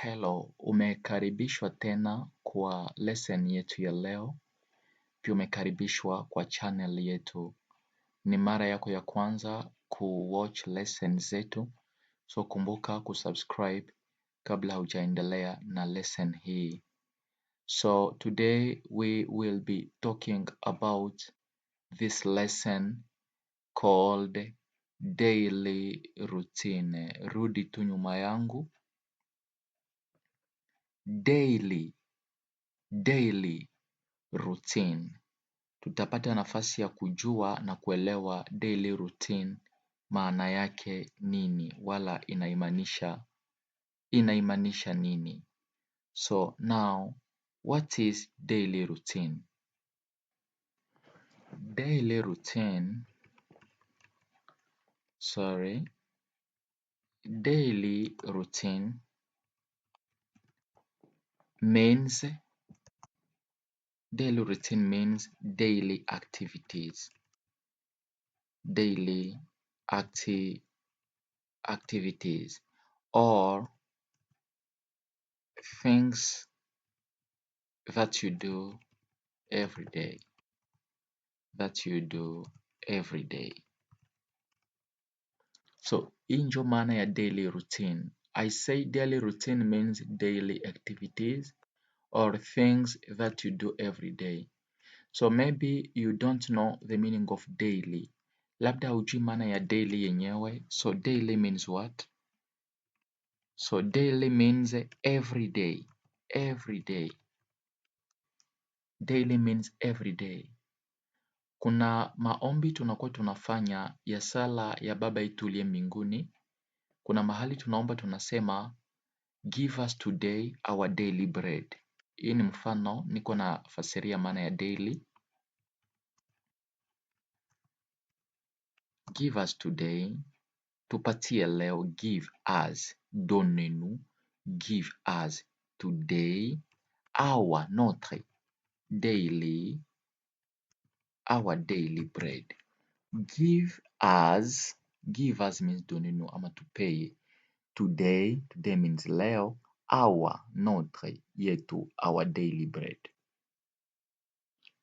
Hello, umekaribishwa tena kwa lesson yetu ya leo. Pia umekaribishwa kwa channel yetu. Ni mara yako ya kwanza kuwatch lesson zetu, so kumbuka kusubscribe kabla hujaendelea na lesson hii. So today we will be talking about this lesson called daily routine. Rudi tu nyuma yangu. Daily routine. Tutapata nafasi ya kujua na kuelewa daily routine maana yake nini, wala inaimaanisha nini. So now, what is daily routine? Daily routine means daily activities. Activities or things that you do every day. So hii ndio maana ya daily routine. I say daily routine means daily activities or things that you do every day. So maybe you don't know the meaning of daily. Labda hujui maana ya daily yenyewe. So daily means what? So daily means every day. Daily means every day. Kuna maombi tunakuwa tunafanya ya sala ya Baba yetu uliye mbinguni. Kuna mahali tunaomba tunasema give us today our daily bread. Hii ni mfano, niko na fasiria maana ya daily. Give us today, tupatie leo, give us, donnez-nous, give us today our, notre, daily, our daily bread. Give us means donnez-nous ama tupee. Today means leo, our, notre, yetu, our daily bread.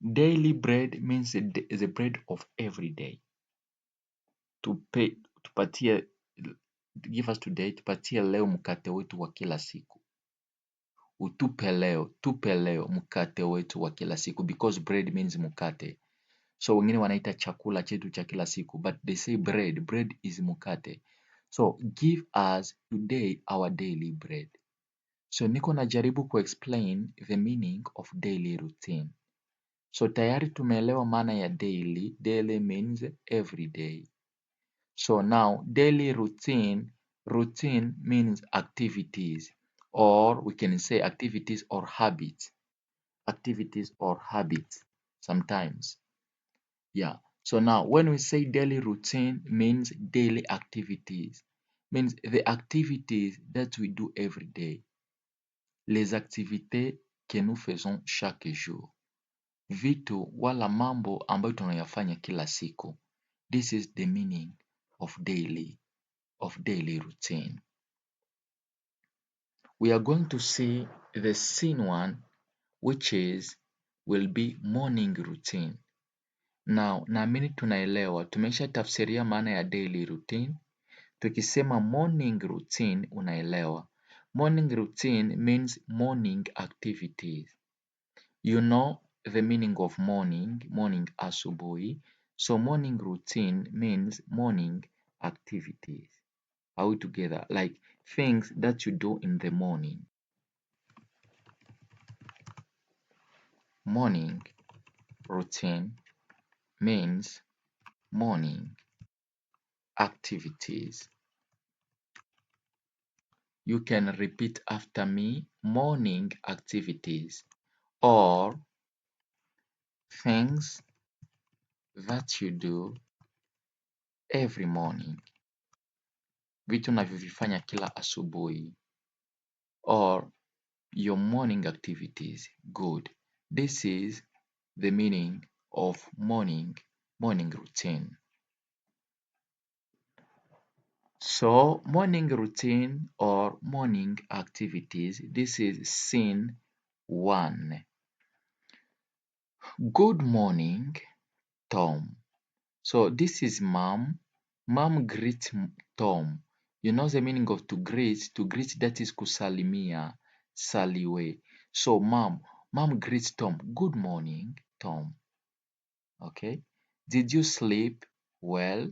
Daily bread means the bread of every day. Tupatie, give us today, tupatie leo mkate wetu wa kila siku. Tupe leo mkate wetu wa kila siku, because bread means mkate. So wengine wanaita chakula chetu cha kila siku, but they say bread is mkate. So give us today our daily bread. So niko najaribu kuexplain the meaning of daily routine. So tayari tumeelewa maana ya daily. Daily means every day. So now daily routine means activities, or we can say activities or habits. Sometimes. Yeah. So now when we say daily routine means daily activities, means the activities that we do every day. Les activités que nous faisons chaque jour. Vitu wala mambo ambayo tunayafanya kila siku. This is the meaning of daily routine. We are going to see the scene one, which will be morning routine. Now, naamini tunaelewa, tumesha tafsiria maana ya daily routine. Tukisema morning routine unaelewa. Morning routine means morning activities. You know the meaning of morning asubuhi. So morning routine means morning activities. Are we together? Like things that you do in the morning. Morning routine means morning activities. You can repeat after me, morning activities, or things that you do every morning. Vitu unavyovifanya kila asubuhi, or your morning activities. Good. This is the meaning of morning routine. So morning routine or morning activities. This is scene 1. Good morning, Tom. So this is mom. Mom greets Tom. You know the meaning of to greet? To greet, that is kusalimia, saliwe. So mom greets Tom. Good morning, Tom. Okay. Did you sleep well?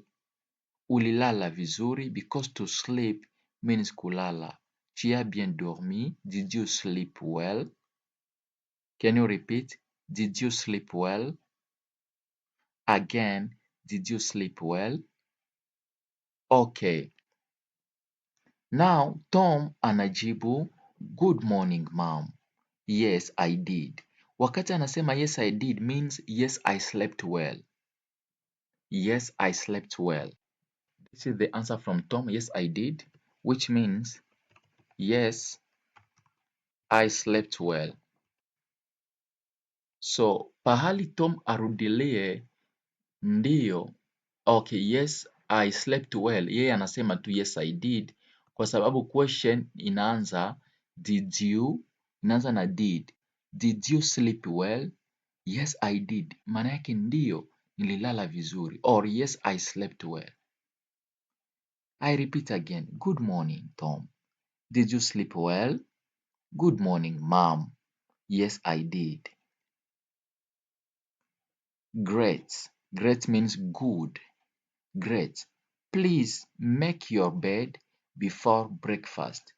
Ulilala vizuri? Because to sleep means kulala. Tu as bien dormi? Did you sleep well? Can you repeat? Did you sleep well? Again, did you sleep well? Okay. Now Tom anajibu, good morning mom. Yes, I did. Wakati anasema yes I did means yes I slept well. Yes, I slept well. This is the answer from Tom. Yes, I did, which means yes, I slept well. So pahali Tom arudilie ndiyo. Okay, yes, I slept well. Yeye anasema tu yes, I did kwa sababu question inaanza did you, inaanza na did. Did you sleep well? Yes, I did. Maana yake ndiyo, nililala vizuri. Or yes, I slept well. I repeat again. Good morning, Tom. Did you sleep well? Good morning, Mom. Yes, I did. Great. Great means good. Great. Please make your bed before breakfast.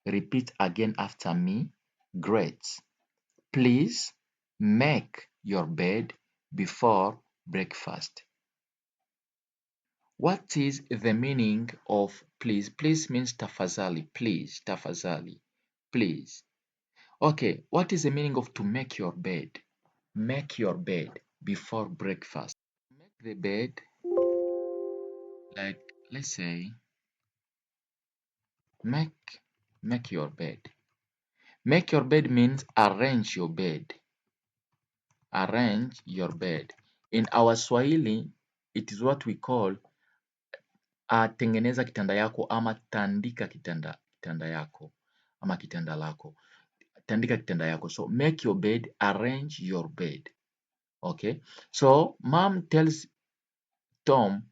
Repeat again after me. Great. Please make your bed before breakfast. What is the meaning of please? Please means tafadhali. Please, tafadhali. Please. Okay, what is the meaning of to make your bed? Make your bed before breakfast. Make the bed, like let's say, make your bed. Make your bed means arrange your bed. Arrange your bed. In our Swahili, it is what we call tengeneza kitanda yako ama tandika kitanda yako ama kitanda lako. Tandika kitanda yako. So make your bed, arrange your bed. Okay? So mom tells Tom,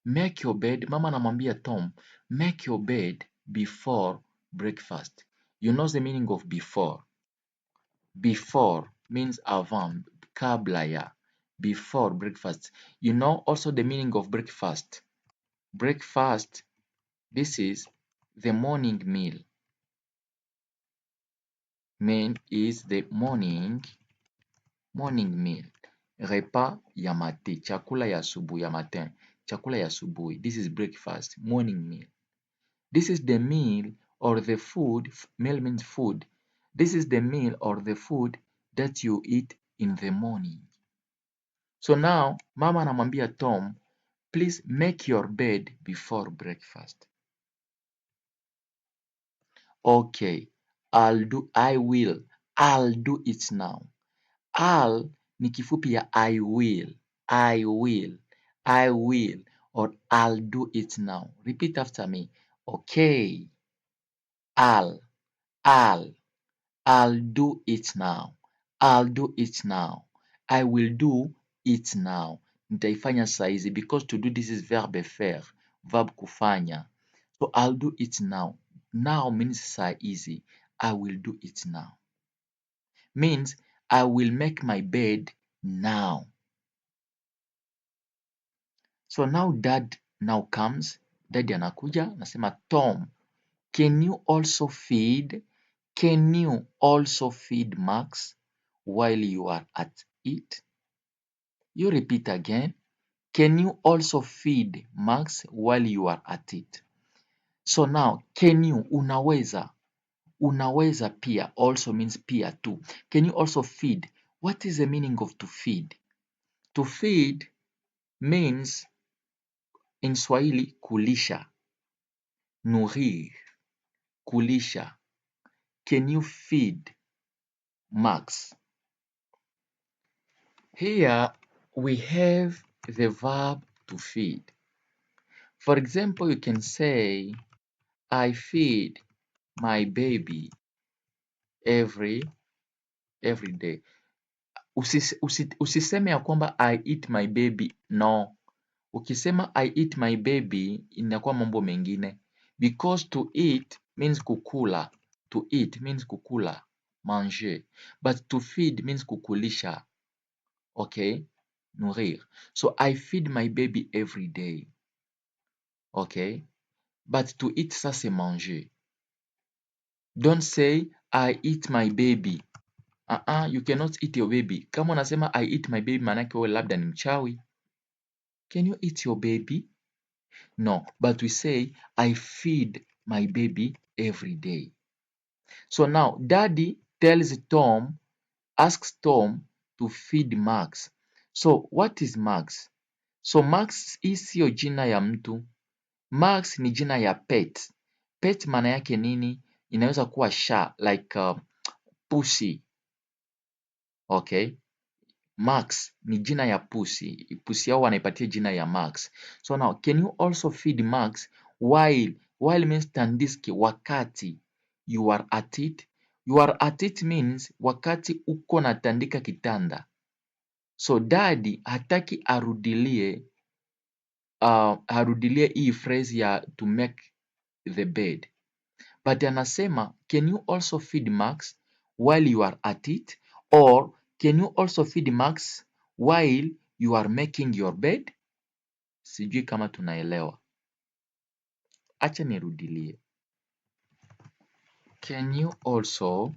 make your bed. Mama anamwambia Tom, make your bed before breakfast. You know the meaning of before. Before means avant, kabla ya. Before breakfast. You know also the meaning of breakfast. Breakfast, this is the morning meal. Meal is the morning meal. Repas ya matin, chakula ya asubuhi ya matin. Chakula ya asubuhi. This is breakfast, morning meal. This is the meal or the food, meal means food. This is the meal or the food that you eat in the morning. So now, mama anamwambia Tom, please make your bed before breakfast. Okay, I will do it now. I'll ni kifupi ya I will, or I'll do it now. Repeat after me. Okay, I'll do it now. I'll do it now. I will do it now. Nitaifanya saizi because to do this is verb faire, verb kufanya. So I'll do it now. Now means saizi. I will do it now. Means I will make my bed now. So now dad now comes. Daddy anakuja, nasema Tom, can you also feed Max while you are at it? You repeat again. Can you also feed Max while you are at it? So now, can you, unaweza pia, also means pia too. Can you also feed? What is the meaning of to feed? To feed means in Swahili kulisha, nourrir, kulisha. Can you feed Max? Here we have the verb to feed. For example, you can say I feed my baby every day. Usiseme ya kwamba I eat my baby, no. Ukisema I eat my baby inakuwa mambo mengine, because to eat means kukula. To eat means kukula, manger, but to feed means kukulisha. Okay, nourrir. So I feed my baby every day. Okay, but to eat, ça c'est manger. Don't say I eat my baby. You cannot eat your baby. Kama unasema I eat my baby, maanake wewe labda ni mchawi. Can you eat your baby? No, but we say I feed my baby every day. So now daddy asks Tom to feed Max. So what is Max? So Max hii siyo jina ya mtu. Max ni jina ya pet. Pet maana yake nini? Inaweza kuwa sha, like pussy. Okay? Max ni jina ya pussy. Pussy yao wanaipatia jina ya Max. So now, can you also feed Max while means tandiski, wakati you are at it. You are at it means wakati uko natandika kitanda. So daddy hataki arudilie hii phrase ya to make the bed, but anasema can you also feed Max while you are at it, or can you also feed Max while you are making your bed? Sijui kama tunaelewa. Acha nirudilie. Can you also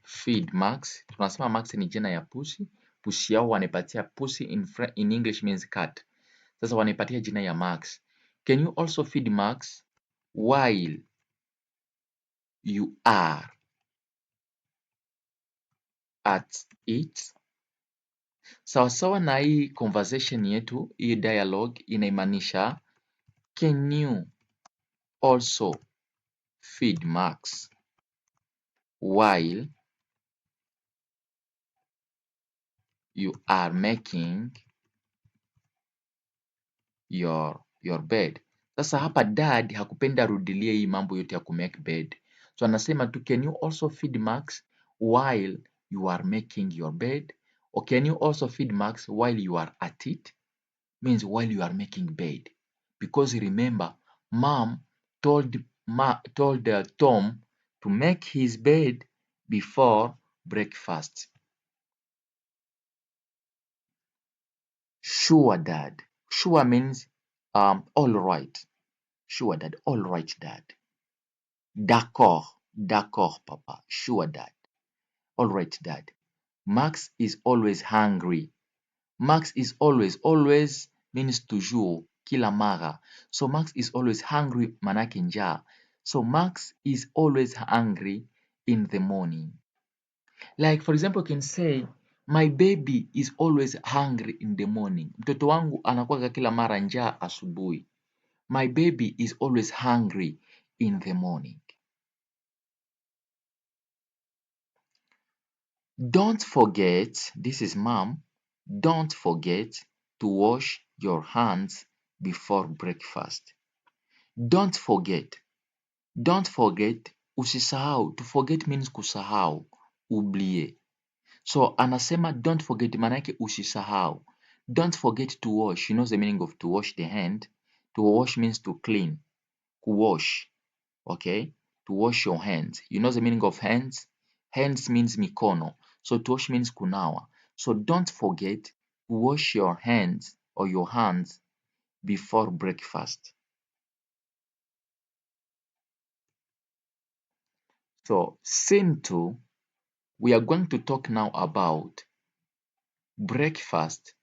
feed Max? Tunasema Max ni jina ya pussy. Pussy yao wanapatia pussy in English means cat. Sasa wanapatia jina ya Max. Can you also feed Max while you are at it? Sawasawa na hii conversation yetu, hii dialogue inaimaanisha can you also feed Max while you are making your bed. Sasa hapa dad hakupenda arudilie hii mambo yote ya kumake bed. So anasema tu can you also feed Max while you are making your bed, or can you also feed Max while you are at it, means while you are making bed. Because remember, mom told Tom to make his bed before breakfast. Sure dad. Sure means all right. Sure dad. All right dad. D'accord. D'accord papa. Sure dad. All right dad. Max is always hungry. Max is always means toujours, kila mara. So Max is always hungry manake njaa. So Max is always hungry in the morning. Like for example, you can say my baby is always hungry in the morning. Mtoto wangu anakuwa kila mara njaa asubuhi. My baby is always hungry in the morning. Don't forget, this is mom, don't forget to wash your hands before breakfast. Don't forget. Don't forget, usisahau. To forget means kusahau, oublier. So anasema don't forget maana yake usisahau. Don't forget to wash. She knows the meaning of to wash the hand. To wash means to clean. Kuwash. Okay? To wash your hands. You know the meaning of hands? Hands means mikono. So to wash means kunawa. So don't forget to wash your hands or your hands before breakfast. So scene 2, we are going to talk now about breakfast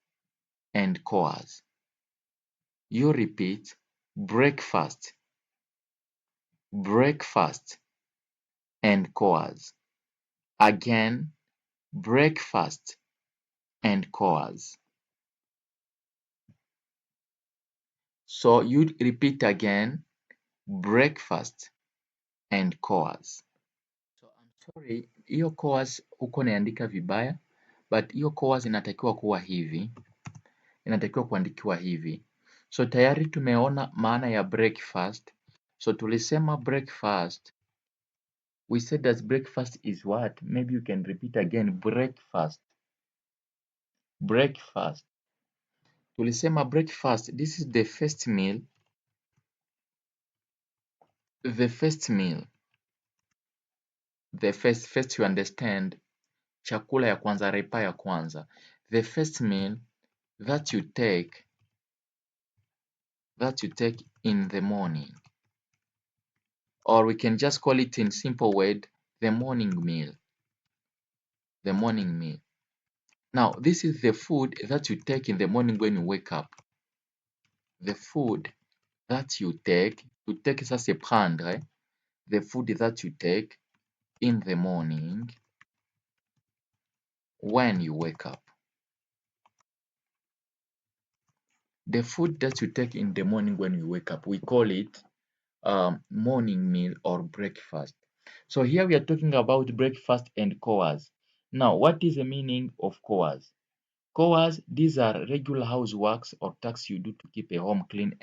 and chores. You repeat breakfast, breakfast and chores. Again, breakfast and chores. So you repeat again, breakfast and chores. So I'm sorry, hiyo chores huko naandika vibaya, but hiyo chores inatakiwa kuwa hivi. Inatakiwa kuandikiwa hivi. So tayari tumeona maana ya breakfast. So tulisema breakfast, we said that breakfast is what? Maybe you can repeat again. Breakfast. Breakfast. Tulisema breakfast, this is the first meal. The first meal. The first you understand. Chakula ya kwanza, repa ya kwanza. The first meal that you take in the morning. Or we can just call it in simple word, the morning meal. The morning meal. Now, this is the food that you take in the morning when you wake up. The food that you take ça c'est prendre, the food that you take in the morning when you wake up. The food that you take in the morning when you wake up, we call it morning meal or breakfast. So here we are talking about breakfast and chores. Now, what is the meaning of chores? Chores, these are regular houseworks or tasks you do to keep a home clean.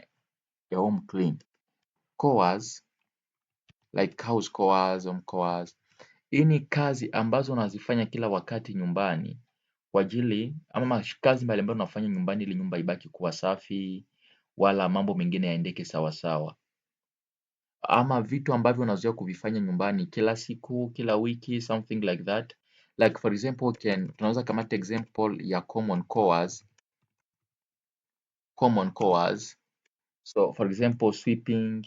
Chores, like house chores, home chores. Hii ni kazi ambazo unazifanya kila wakati nyumbani kwa ajili ama kazi mbalimbali unafanya nyumbani ili nyumba ibaki kuwa safi, wala mambo mengine yaendeke sawasawa. Ama vitu ambavyo unazoea kuvifanya nyumbani kila siku, kila wiki, something like that. Like for example, tunaweza kamata example ya common chores. Common chores. So for example, sweeping.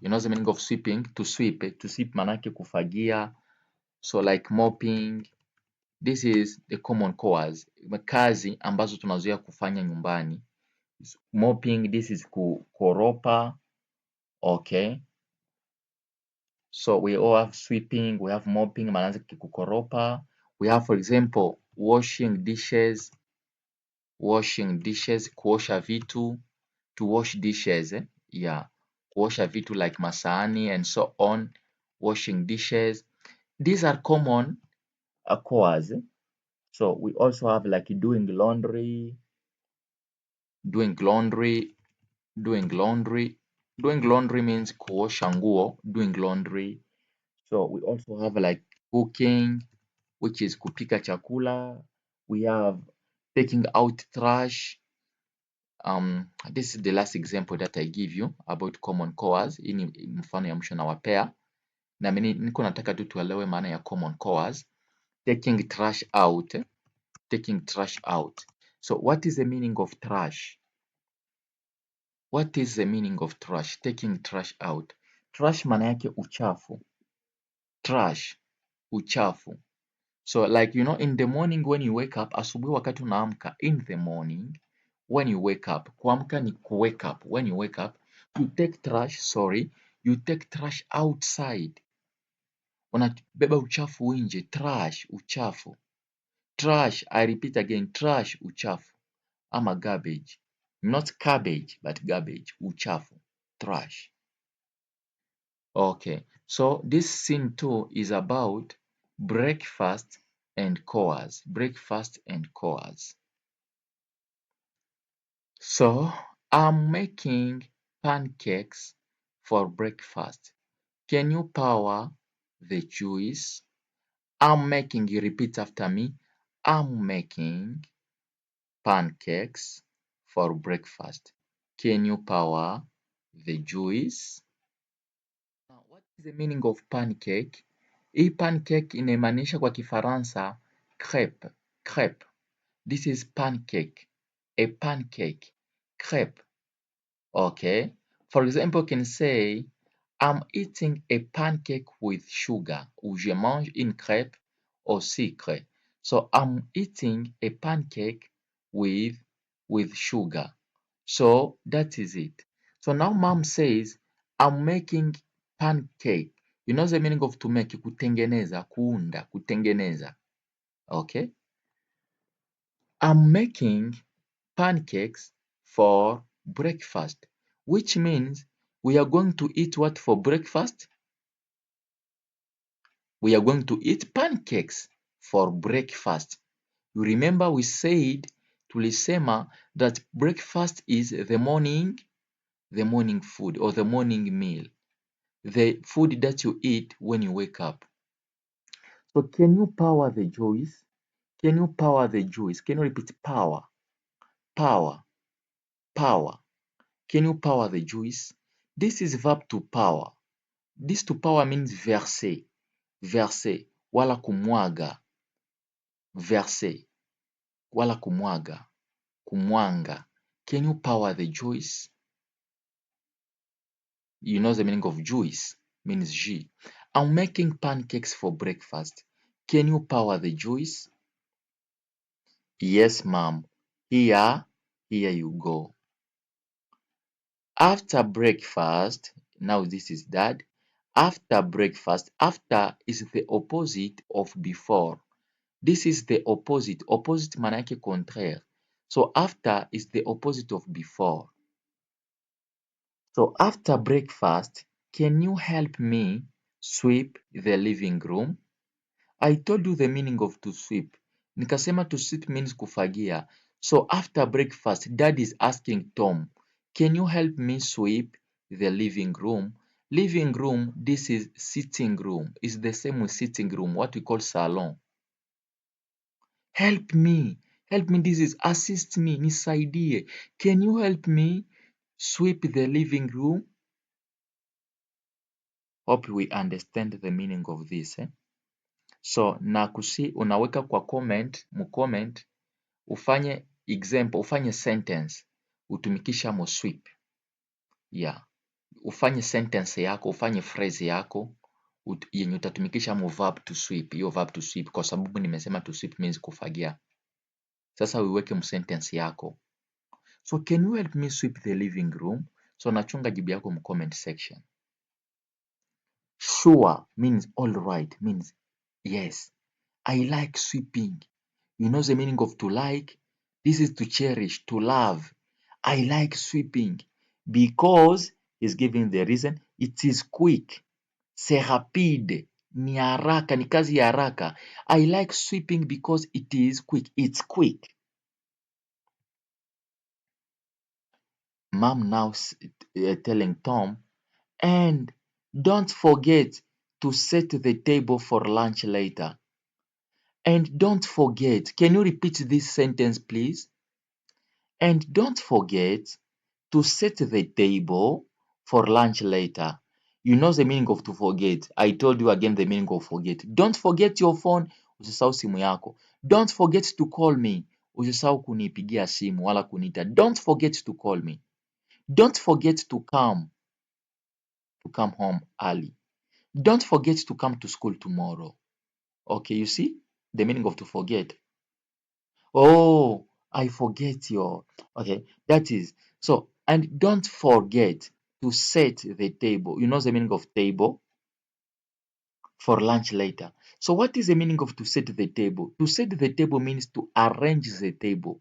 You know the meaning of sweeping? To sweep manake kufagia. So like mopping. This is the common chores. Kazi ambazo tunazoea kufanya nyumbani. Mopping, this is kukoropa. Okay. So we all have sweeping, we have mopping, maanake kukoropa. We have, for example, washing dishes, kuosha vitu, to wash dishes, yeah, kuosha vitu like masahani and so on, washing dishes. These are common chores. So we also have like doing laundry. Doing laundry means kuosha nguo, doing laundry. So we also have like cooking, which is kupika chakula. We have taking out trash. This is the last example that I give you about common chores. Hii ni mfano ya mwisho nawapea. Na mimi niko nataka tu tuelewe maana ya common chores. Taking trash out. So what is the meaning of trash? What is the meaning of trash? Taking trash out. Trash maana yake uchafu. Trash, uchafu. So like you know, in the morning when you wake up, asubuhi wakati unaamka, in the morning when you wake up, kuamka ni wake up. When you wake up, you take trash outside. Unabeba uchafu nje, trash, uchafu. Trash, I repeat again, trash, uchafu. Ama garbage. Not cabbage, but garbage, uchafu, trash. Okay, so this scene too is about breakfast and chores. So I'm making pancakes for breakfast. Can you pour the juice? I'm making, you repeat after me. I'm making pancakes for breakfast. Can you pour the juice? Now, what is the meaning of pancake? Hii pancake inamaanisha kwa Kifaransa crepe. This is pancake. A pancake. Crepe. Okay. For example, you can say, I'm eating a pancake with sugar. Ou je mange une crêpe au sucre. So I'm eating a pancake with sugar. So that is it. So now mom says, I'm making pancake. You know the meaning of to make, kutengeneza, kuunda, kutengeneza. Okay? I'm making pancakes for breakfast, which means we are going to eat what for breakfast? We are going to eat pancakes for breakfast. You remember we said tulisema that breakfast is the morning food or the morning meal, the food that you eat when you wake up. So can you power the juice? Can you power the juice? Can you repeat power? Power. Power. Can you power the juice? This is verb to power. This to power means verser. Verser. Wala kumwaga. Verser. Wala kumwaga. Kumwanga. Can you power the juice? You know the meaning of juice means G. I'm making pancakes for breakfast. Can you power the juice? Yes, ma'am. Here you go. After breakfast, now this is dad. After breakfast, after is the opposite of before. This is the opposite. Opposite maana yake contraire. So after is the opposite of before. So after breakfast, can you help me sweep the living room? I told you the meaning of to sweep. Nikasema to sweep means kufagia. So after breakfast, dad is asking Tom, can you help me sweep the living room? Living room, this is sitting room. It's the same with sitting room, what we call salon. Help me. Help me. This is assist me. Nisaidie. Can you help me sweep the living room? Hope we understand the meaning of this. So nakusi unaweka kwa comment ufanye example, ufanye sentence utumikisha mo sweep. Yeah. Ufanye sentence yako, ufanye phrase yako yenye utatumikisha mo verb to sweep. Hiyo verb to sweep kwa sababu nimesema to sweep means kufagia. Sasa uiweke mu sentence yako. So can you help me sweep the living room? So nachunga jibu yako mu comment section. Sure means all right, means yes. I like sweeping. You know the meaning of to like? This is to cherish, to love. I like sweeping because he's giving the reason. It is quick. C'est rapide. Ni haraka, ni kazi ya haraka. I like sweeping because it is quick. It's quick. Mom now telling Tom, and don't forget to set the table for lunch later. And don't forget, can you repeat this sentence, please? And don't forget to set the table for lunch later. You know the meaning of to forget. I told you again the meaning of forget. Don't forget your phone. Usisahau simu yako. Don't forget to call me. Usisahau kunipigia simu wala kuniita. Don't forget to call me. Don't forget to come home early. Don't forget to come to school tomorrow. Okay, you see the meaning of to forget. Oh, I forget your. Okay, that is. So, and don't forget to set the table. You know the meaning of table? For lunch later. So, what is the meaning of to set the table? To set the table means to arrange the table.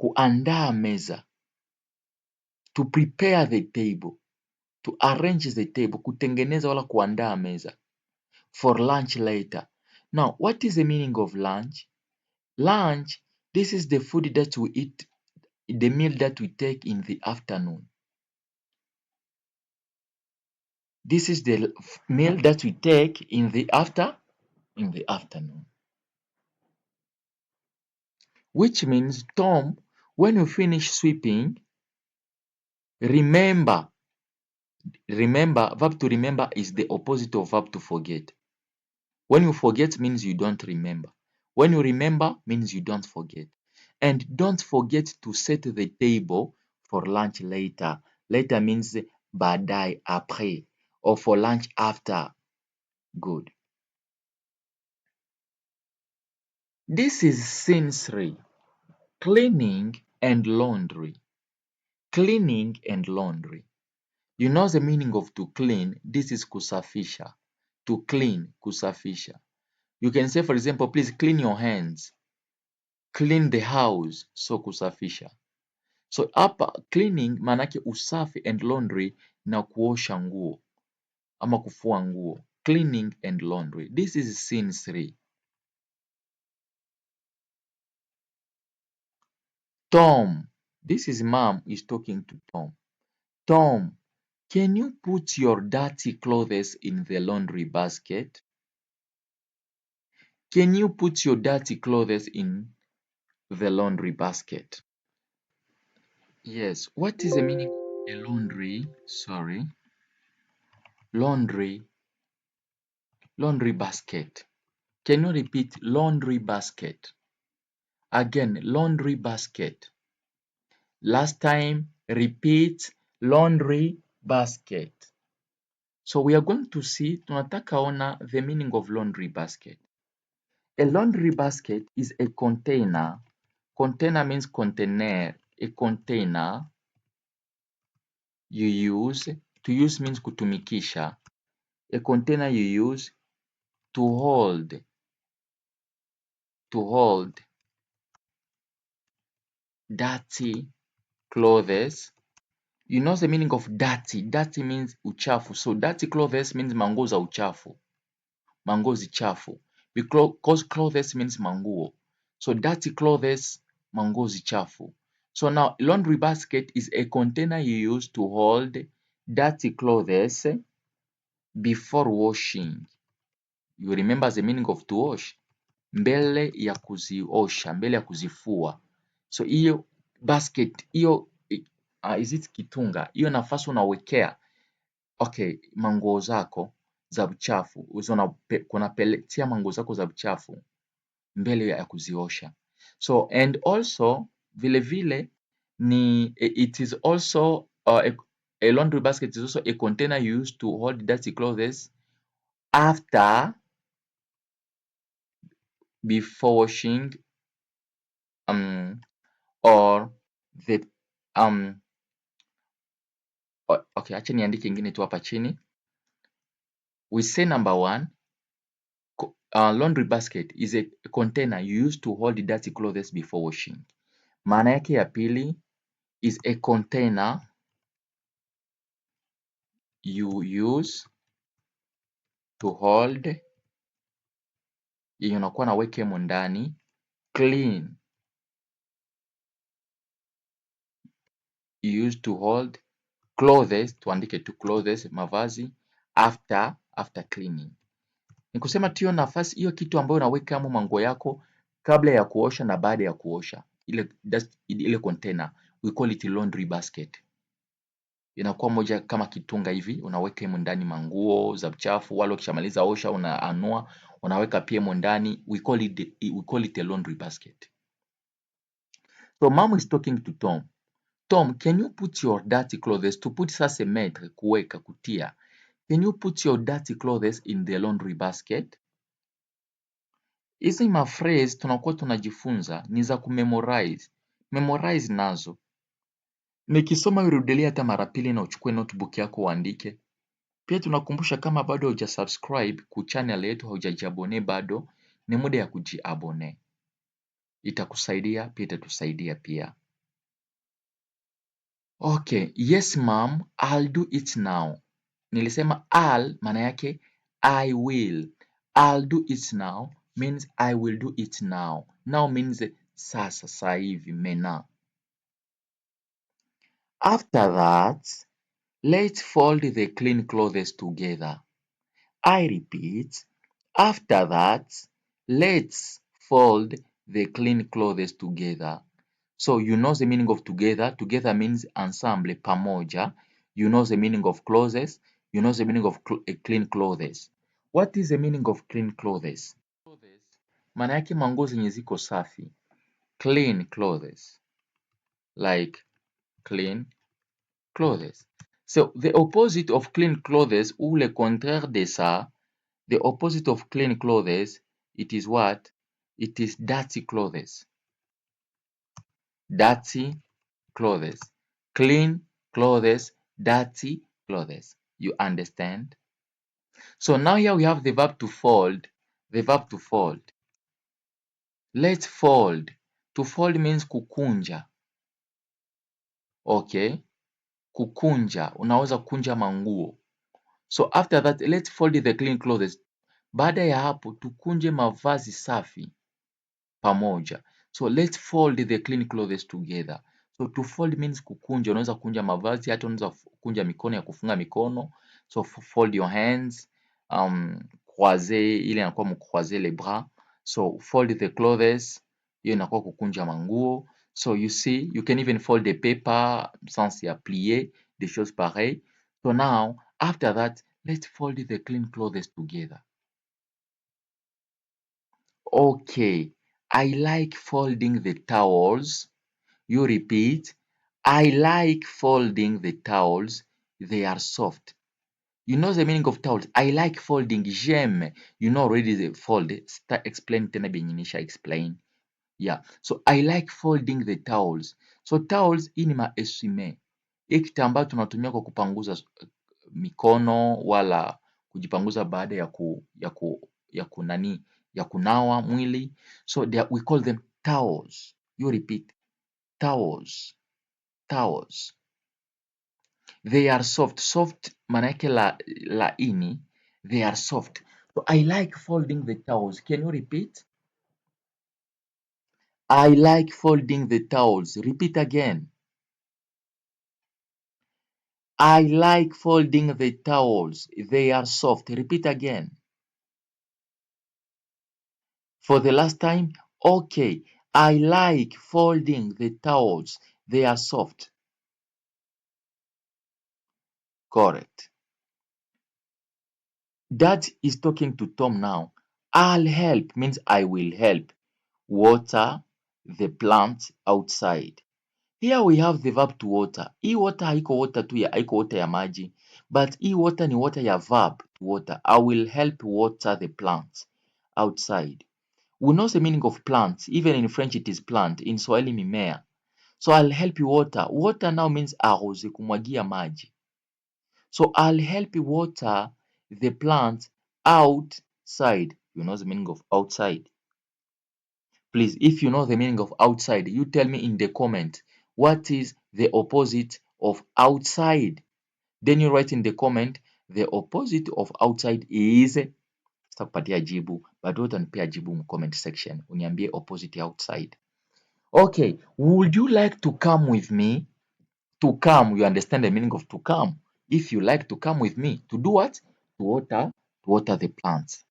Kuandaa meza. To prepare the table. To arrange the table. Kutengeneza wala kuandaa meza. For lunch later. Now, what is the meaning of lunch? Lunch, this is the food that we eat, the meal that we take in the afternoon. This is the meal that we take in the afternoon. Which means, Tom, when you finish sweeping, remember, verb to remember is the opposite of verb to forget. When you forget means you don't remember. When you remember means you don't forget. And don't forget to set the table for lunch later. Later means baadaye, après, or for lunch after. Good. This is scene 3. Cleaning and laundry. Cleaning and laundry. You know the meaning of to clean. This is kusafisha. To clean, kusafisha. You can say, for example, please clean your hands. Clean the house. So kusafisha. So hapa cleaning maanake usafi and laundry na kuosha nguo ama kufua nguo. Cleaning and laundry. This is scene 3. Tom, this is mom is talking to Tom. Tom, can you put your dirty clothes in the laundry basket? Can you put your dirty clothes in the laundry basket? Yes, what is the meaning of a laundry? Sorry, laundry, laundry basket. Can you repeat laundry basket? Again, laundry basket. Last time, repeat laundry basket. So we are going to see, tunataka ona the meaning of laundry basket. A laundry basket is a container. Container means container. A container you use. To use means kutumikisha. A container you use to hold dirty clothes. You know the meaning of dirty. Dirty means uchafu. So dirty clothes means manguo za uchafu. Manguo zichafu. Because clothes means manguo. So dirty clothes, manguo zichafu. So now laundry basket is a container you use to hold dirty clothes before washing. You remember the meaning of to wash? Mbele ya kuziosha, mbele ya kuzifua. So hiyo basket, hiyo is it kitunga? Hiyo nafasi unawekea manguo zako za uchafu. Kunapeletia manguo zako za uchafu mbele ya kuziosha. So and also vile vile ni it is also a laundry basket is also a container used to hold dirty clothes after before washing or the okay, acha niandike ingine tu hapa chini. We say number one, laundry basket is a container used to hold dirty clothes before washing. Maana yake ya pili is a container you use to hold, yenye unakuwa naweka hemo ndani clean, you use to hold clothes, tuandike tu clothes, mavazi after cleaning. Ni kusema tu hiyo nafasi, hiyo kitu ambayo unaweka hamo manguo yako kabla ya kuosha na baada ya kuosha, ile container we call it laundry basket. Inakuwa moja kama kitunga hivi, unaweka hemo ndani manguo za uchafu, wale ukishamaliza osha unaanua, unaweka pia hemo ndani. We call it a laundry basket. So mom is talking to Tom. Tom, can you put your dirty clothes, to put sasa mettre, kuweka, kutia. Can you put your dirty clothes in the laundry basket? Hizi maphrase tunakuwa tunajifunza ni za kumemorize. Memorize nazo. Nikisoma urudilie hata mara pili na uchukue notebook yako uandike. Pia tunakumbusha kama bado hujasubscribe ku channel yetu, haujajiabone bado, ni muda ya kujiabone. Itakusaidia, pia itatusaidia pia. Okay, yes ma'am, I'll do it now. Nilisema I'll maana yake I will. I'll do it now means I will do it now. Now means sasa hivi, mena. After that, let's fold the clean clothes together. I repeat, after that, let's fold the clean clothes together. So you know the meaning of together. Together means ensemble, pamoja. You know the meaning of clothes. You know the meaning of clean clothes. What is the meaning of clean clothes? Maana yake manguo zenye ziko safi. Clean clothes. Like clean clothes. So the opposite of clean clothes, ou le contraire de ça, the opposite of clean clothes, it is what? It is dirty clothes. Dirty clothes. Clean clothes, dirty clothes. You understand? So now here we have the verb to fold. The verb to fold. Let's fold. To fold means kukunja. Okay? Kukunja. Unaweza kunja manguo. So after that, let's fold the clean clothes. Baada ya hapo, tukunje mavazi safi pamoja. So let's fold the clean clothes together. So to fold means kukunja. Unaweza kunja mavazi, hata unaweza kunja mikono ya kufunga mikono. So fold your hands, croiser, ile inakuwa mcroiser les bras. So fold the clothes, hiyo inakuwa kukunja manguo. So you see, you can even fold the paper, sans ya plier, des choses pareilles. So now, after that, let's fold the clean clothes together. Okay, I like folding the towels. You repeat, I like folding the towels. They are soft. You know the meaning of towels. I like folding. J'aime. You know already the fold. Explain tena benye nisha explain. Yeah. So I like folding the towels. So towels hii ni ma-essuie-mains. Hii kitambaa tunatumia kwa kupanguza mikono wala kujipanguza baada ya kunawa mwili. So we call them towels. You repeat, towels. Towels. They are soft. Soft maana yake laini. They are soft. So I like folding the towels. Can you repeat? I like folding the towels. Repeat again. I like folding the towels. They are soft. Repeat again. For the last time. Okay. I like folding the towels. They are soft. Correct. Dad is talking to Tom now. I'll help means I will help water the plant outside. Here we have the verb to water. Hii water haiko water ya maji, but hii water ni water ya verb to water. I will help water the plants outside. We know the meaning of plants. Even in French it is plant. In Swahili mimea. So I'll help you water. Water now means arrose, kumwagia maji. So I'll help you water the plants outside. You know the meaning of outside. Please, if you know the meaning of outside, you tell me in the comment what is the opposite of outside. Then you write in the comment the opposite of outside is. Sitakupatia jibu, but utanipea jibu mu comment section. Uniambie opposite ya outside. Okay, would you like to come with me? To come, you understand the meaning of to come. If you like to come with me, to do what? To water the plants.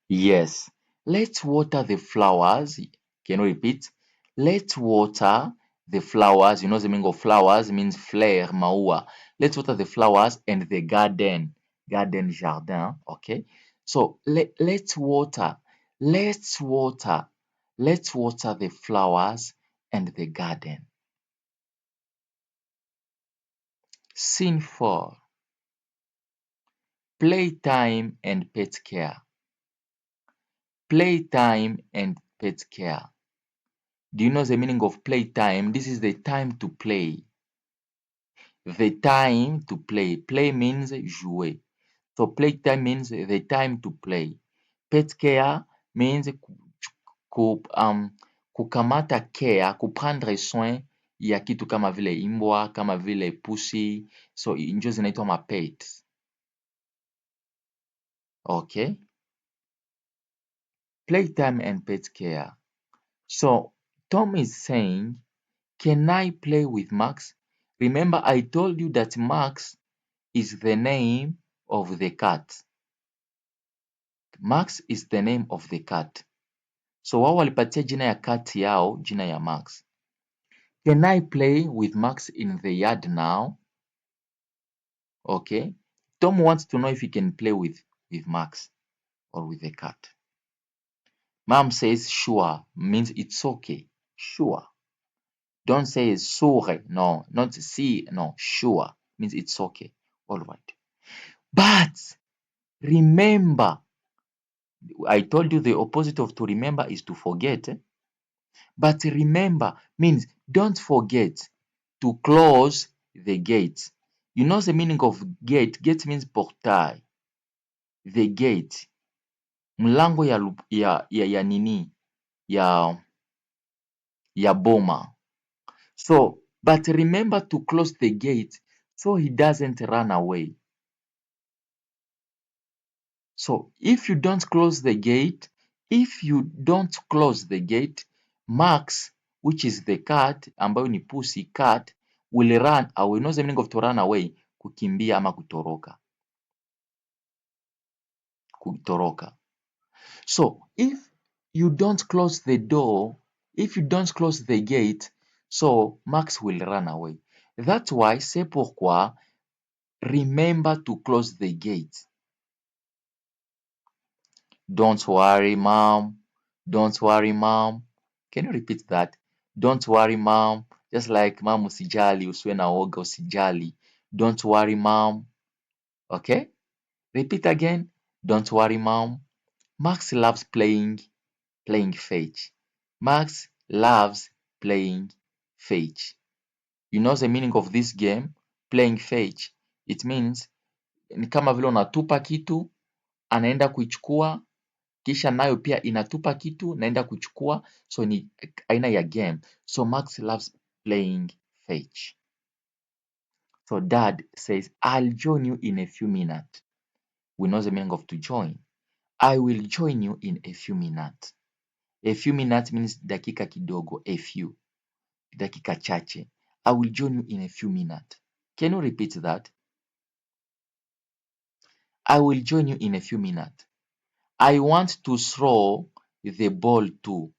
Yes. Let's water the flowers. Can you repeat? Let's water the flowers. You know the meaning of flowers means fleur, maua. Let's water the flowers and the garden. Garden, jardin. Okay. So let's water. Let's water. Let's water the flowers and the garden. Scene 4. Playtime and pet care. Playtime and pet care. Do you know the meaning of playtime? This is the time to play. The time to play. Play means jouer. So playtime means the time to play. Pet care means kukamata care, kuprendre soin ya kitu kama vile imbwa, kama vile pusi. So njo zinaitwa mapet. Okay? Playtime and pet care. So Tom is saying, can I play with Max? Remember, I told you that Max is the name of the cat. Max is the name of the cat. So wao walipatia jina ya cat yao jina ya Max. Can I play with Max in the yard now? Okay. Tom wants to know if he can play with Max or with the cat. Mom says sure, means it's okay. Sure. Don't say sure. No, not see. No, sure means it's okay. All right. But remember, I told you the opposite of to remember is to forget. But remember means don't forget to close the gate. You know the meaning of gate? Gate means portail. The gate. Mlango ya nini? Ya boma. So, but remember to close the gate so he doesn't run away. So if you don't close the gate, If you don't close the gate, Max, which is the cat, ambayo ni pussy cat, will run away. You know the meaning of to run away? Kukimbia ama kutoroka. Kutoroka. So if you don't close the door, if you don't close the gate, so Max will run away. That's why, c'est pourquoi, remember to close the gate. Don't worry, mom. Don't worry, mom. Can you repeat that? Don't worry, mom. Just like mom usijali, usiwe na woga, usijali. Don't worry, mom. Okay? Repeat again. Don't worry, mom. Max loves playing fetch. Max loves playing fetch. You know the meaning of this game? Playing fetch. It means ni kama vile unatupa kitu, anaenda kuichukua, kisha nayo pia inatupa kitu, naenda kuchukua. So ni aina ya game. So Max loves playing fetch. So dad says, I'll join you in a few minutes. We know the meaning of to join. I will join you in a few minutes. A few minutes means dakika kidogo, a few. Dakika chache. I will join you in a few minutes. Can you repeat that? I will join you in a few minutes. I want to throw the ball too.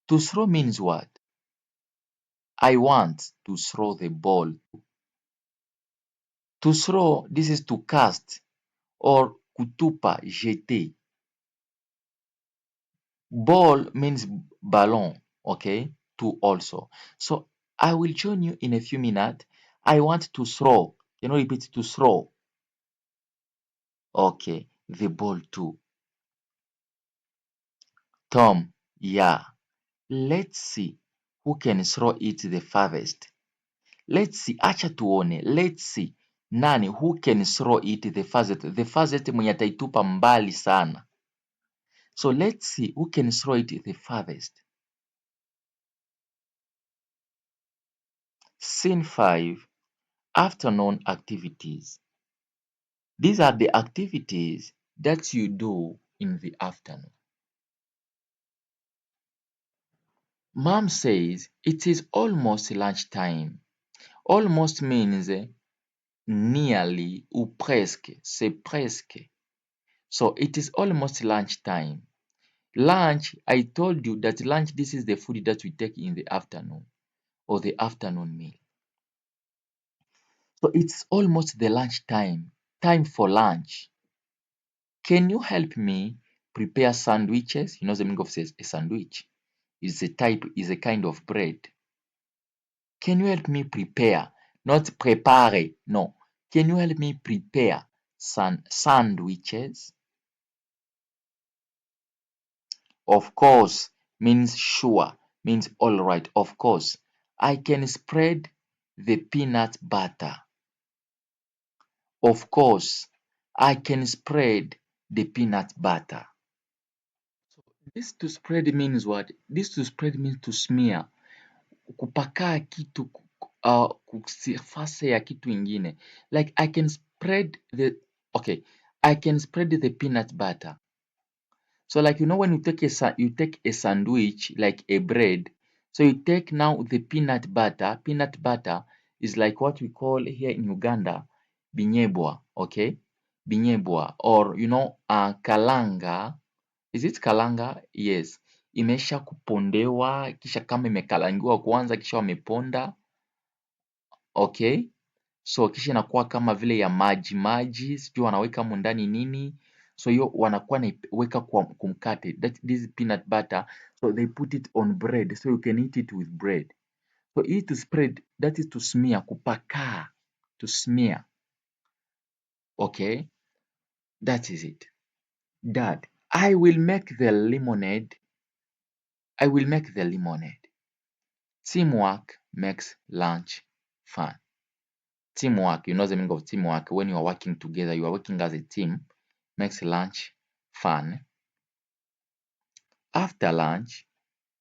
To throw means what? I want to throw the ball. To throw, this is to cast or kutupa, jeter. Ball means ballon, okay? To also. So I will join you in a few minutes. I want to throw. Can you repeat to throw? Okay, the ball too. Tom, yeah. Let's see who can throw it the farthest. Let's see, acha tuone. Let's see nani who can throw it the farthest. The farthest mwenye ataitupa mbali sana. So let's see who can throw it the farthest. Scene 5, afternoon activities. These are the activities that you do in the afternoon. Mom says it is almost lunchtime. Almost means nearly ou presque. C'est presque. So it is almost lunchtime. Lunch, I told you that lunch, this is the food that we take in the afternoon or the afternoon meal. So it's almost the lunch time for lunch. Can you help me prepare sandwiches? You know the meaning of a sandwich is a kind of bread. Can you help me prepare? Not prepare, no. Can you help me prepare sandwiches? Of course means sure, means all right, of course. I can spread the peanut butter. Of course, I can spread the peanut butter. So this to spread means what? This to spread means to smear. Kupakaa kitu surface ya kitu ingine. Like I can spread the, okay, I can spread the peanut butter. So like you know when you take a sandwich like a bread, so you take now the peanut butter. Peanut butter is like what we call here in Uganda binyebwa, okay? Binyebwa or you know kalanga. Is it kalanga? Yes. Imesha kupondewa kisha kama imekalangiwa kwanza kisha wameponda, okay? So kisha inakuwa kama vile ya maji maji, sijui wanaweka humo ndani nini. So hiyo wanakuwa naiweka kwa kumkate. This peanut butter. So they put it on bread. So you can eat it with bread. So eat to spread, that is to smear, kupakaa, to smear. Okay? That is it. Dad, I will make the lemonade. I will make the lemonade. Teamwork makes lunch fun. Teamwork, you know the meaning of teamwork. When you are working together, you are working as a team, makes lunch fun. After lunch,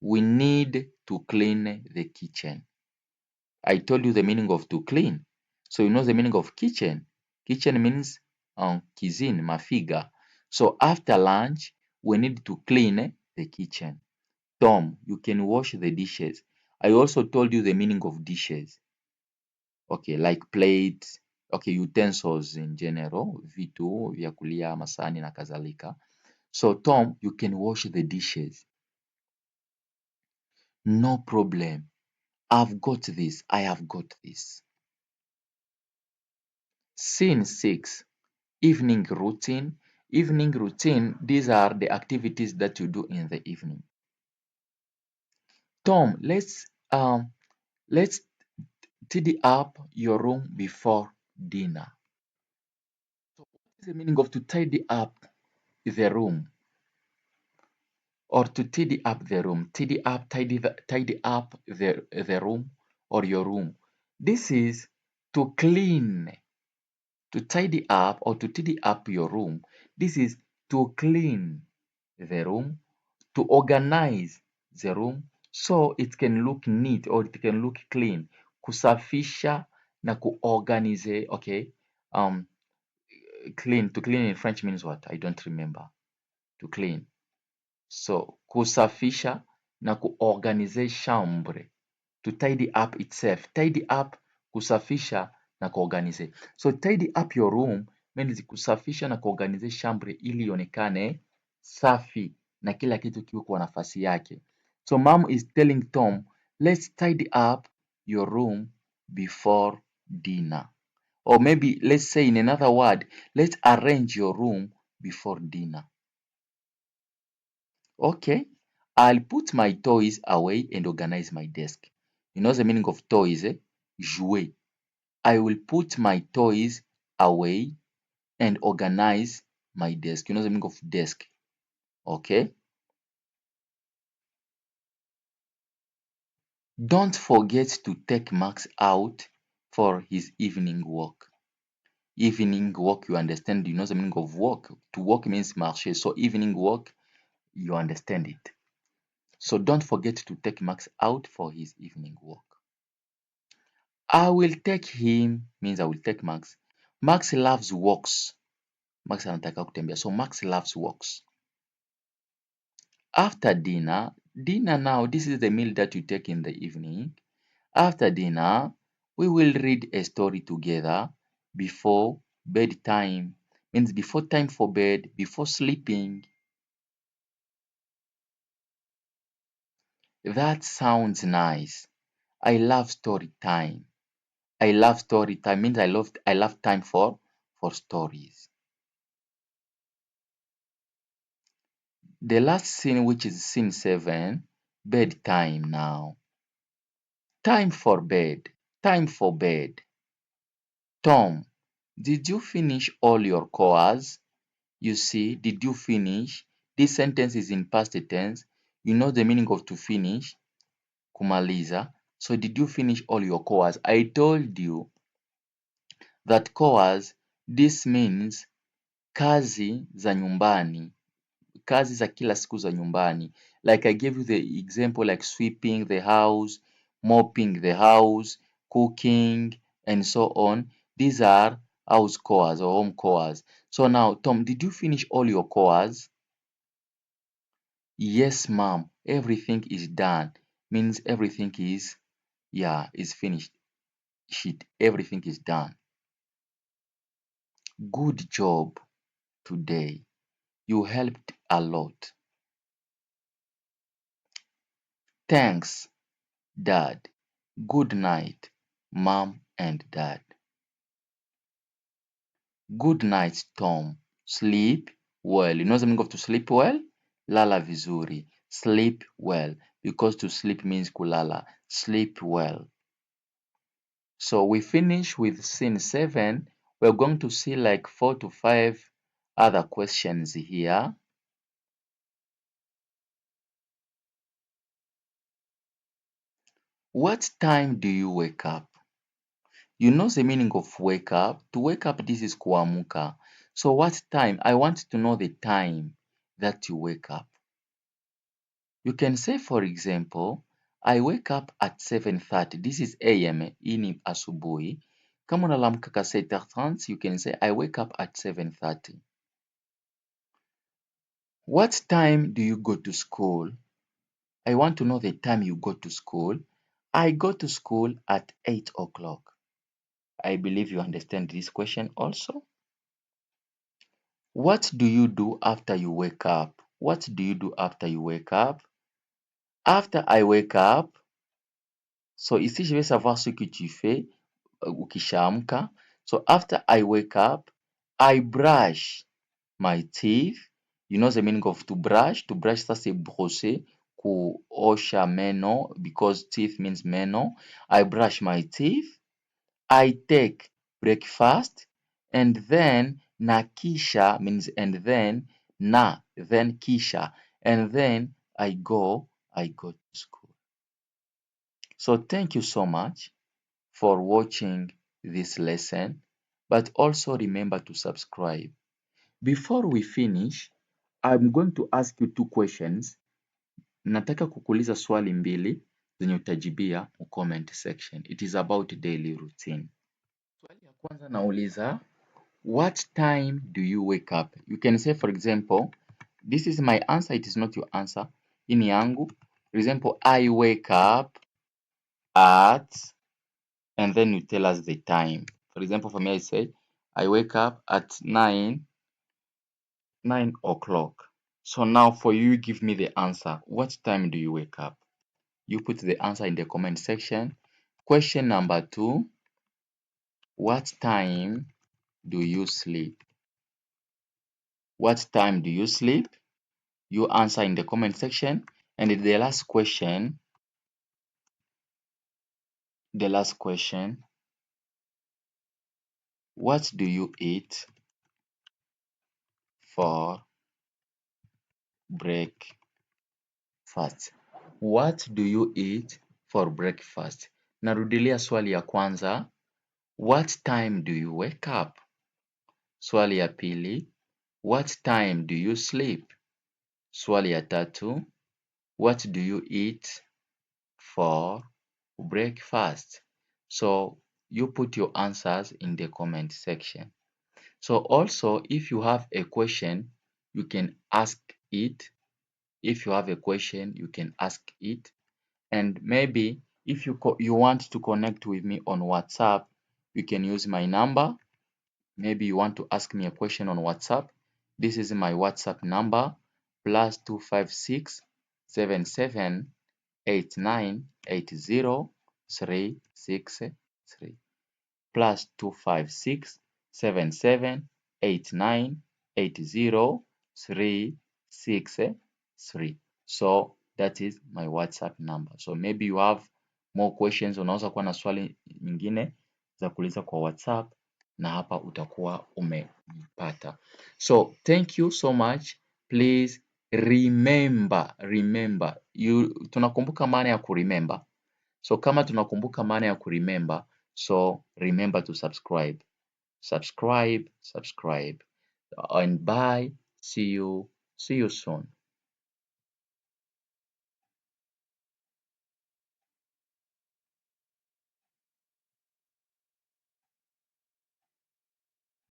we need to clean the kitchen. I told you the meaning of to clean. So you know the meaning of kitchen. Kitchen means cuisine, mafiga. So after lunch, we need to clean the kitchen. Tom, you can wash the dishes. I also told you the meaning of dishes. Okay, like plates, okay, utensils in general, vitu vya kulia, masani na kadhalika. So Tom, you can wash the dishes. No problem. I've got this. I have got this. Scene 6. Evening routine. Evening routine, these are the activities that you do in the evening. Tom, let's tidy up your room before dinner. So what is the meaning of to tidy up the room? Or to tidy up the room? Tidy up the room or your room. This is to clean, to tidy up or to tidy up your room. This is to clean the room, to organize the room so it can look neat or it can look clean. Kusafisha na kuorganize, okay? Clean, to clean in French means what? I don't remember. To clean. So, kusafisha na kuorganize chambre. To tidy up itself. Tidy up, kusafisha na kuorganize. So, tidy up your room means kusafisha na kuorganize chambre ili ionekane safi na kila kitu kiwe kwa nafasi yake. So, mom is telling Tom, let's tidy up your room before dinner. Or maybe let's say in another word, let's arrange your room before dinner. Okay, I'll put my toys away and organize my desk. You know the meaning of toys, eh? Jouer. I will put my toys away and organize my desk. You know the meaning of desk. Okay. Don't forget to take Max out for his evening walk. Evening walk, you understand, you know the meaning of walk. To walk means marcher. So evening walk, you understand it. So don't forget to take Max out for his evening walk. I will take him means I will take Max. Max loves walks. Max anataka kutembea. So Max loves walks. After dinner, dinner now, this is the meal that you take in the evening. After dinner, we will read a story together before bedtime. Means before time for bed, before sleeping. That sounds nice. I love story time. I love story time means I love time for stories. The last scene, which is scene 7, bedtime now. Time for bed. Time for bed. Tom, did you finish all your chores? You see, did you finish? This sentence is in past tense. You know the meaning of to finish, kumaliza. So did you finish all your chores? I told you that chores, this means kazi za nyumbani. Kazi za kila siku za nyumbani. Like I gave you the example like sweeping the house, mopping the house, cooking, and so on. These are house chores or home chores. So now, Tom, did you finish all your chores? Yes, ma'am. Everything is done. Means everything is finished. Everything is done. Good job today. You helped a lot. Thanks, Dad. Good night, Mom and Dad. Good night, Tom. Sleep well. You know the meaning of to sleep well? Lala vizuri. Sleep well. Because to sleep means kulala. Sleep well. So we finish with scene 7. We're going to see like 4 to 5 other questions here. What time do you wake up? You know the meaning of wake up. To wake up, this is kuamuka. So what time? I want to know the time that you wake up. You can say, for example, I wake up at 7:30. This is AM, hii ni asubuhi. Kama unalamka 7:30, you can say I wake up at 7:30. What time do you go to school? I want to know the time you go to school. I go to school at 8 o'clock. I believe you understand this question also. What do you do after you wake up? What do you do after you wake up? After I wake up, so ici je vais savoir ce que tu fais ukishaamka. So after I wake up, I brush my teeth. You know the meaning of to brush? To brush ça c'est brosser, kuosha meno because teeth means meno. I brush my teeth. I take breakfast and then na kisha means and then then kisha and then I go to school. So thank you so much for watching this lesson, but also remember to subscribe. Before we finish, I'm going to ask you two questions. Nataka kukuuliza swali mbili zenye utajibia mu comment section. It is about daily routine. Swali ya kwanza nauliza, what time do you wake up? You can say for example, this is my answer, it is not your answer. Hii ni yangu. For example, I wake up at, and then you tell us the time. For example, for me, I say, I wake up at 9 o'clock. So now for you, give me the answer. What time do you wake up? You put the answer in the comment section. Question number 2, what time do you sleep? What time do you sleep? You answer in the comment section. And the last question, what do you eat for breakfast? What do you eat for breakfast? Narudilia swali ya kwanza, what time do you wake up? Swali ya pili, what time do you sleep? Swali ya tatu, what do you eat for breakfast? So you put your answers in the comment section. So also, if you have a question, you can ask it. If you have a question, you can ask it. And maybe if you want to connect with me on WhatsApp, you can use my number. Maybe you want to ask me a question on WhatsApp. This is my WhatsApp number, +256 77 89 80 363. +256 77 89 80 363. So that is my WhatsApp number. So maybe you have more questions, unaweza kuwa na swali nyingine za kuuliza kwa WhatsApp na hapa utakuwa umepata. So thank you so much. Please remember, tunakumbuka maana ya kuremember. So kama tunakumbuka maana ya kuremember, so remember to subscribe. Subscribe. And bye. See you soon.